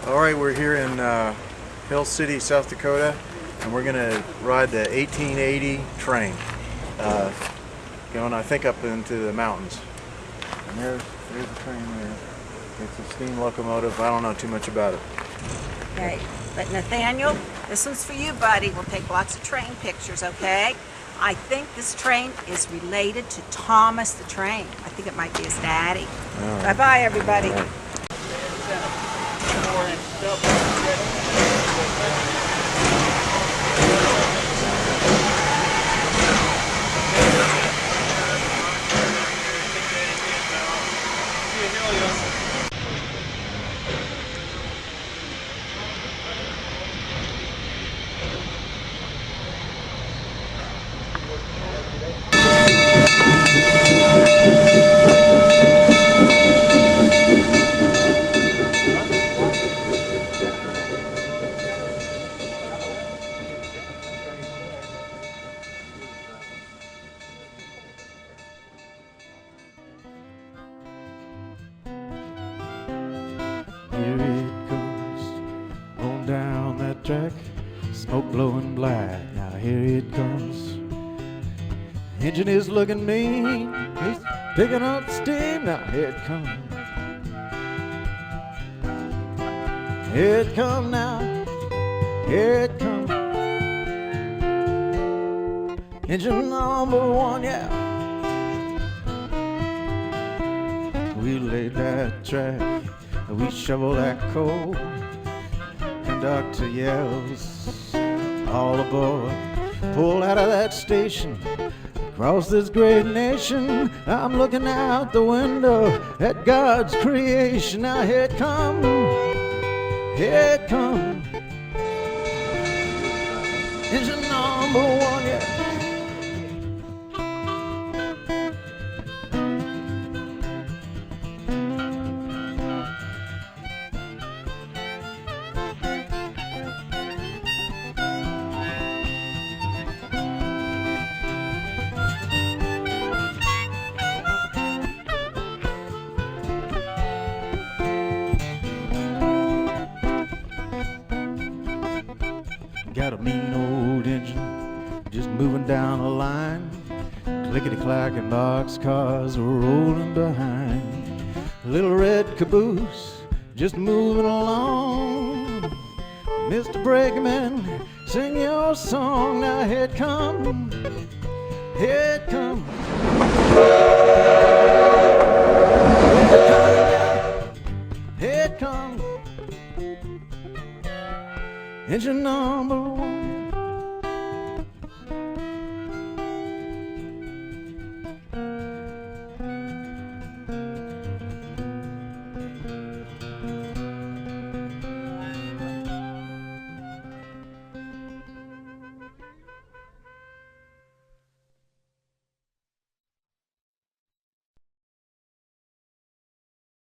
All right, we're here in Hill City, South Dakota, and we're going to ride the 1880 train, going, I think, up into the mountains. And there's the train there. It's a steam locomotive. I don't know too much about it. Okay, but Nathaniel, this one's for you, buddy. We'll take lots of train pictures, okay? I think this train is related to Thomas the Train. I think it might be his daddy. Right. Bye-bye, everybody. Right. Here it comes, on down that track, smoke blowing black. Now here it comes. Engine is looking mean, he's picking up steam. Now here it comes. Here it comes now, here it comes. Engine number one, yeah. We laid that track, we shovel that coal. Conductor yells, all aboard. Pull out of that station, across this great nation. I'm looking out the window at God's creation. Now here it comes, here it comes. Engine number one, yeah. Got a mean old engine just moving down the line. Clickety-clacking boxcars rolling behind. Little red caboose just moving along. Mr. Brakeman, sing your song. Now here it comes, here it comes. Here it comes. Engine number one.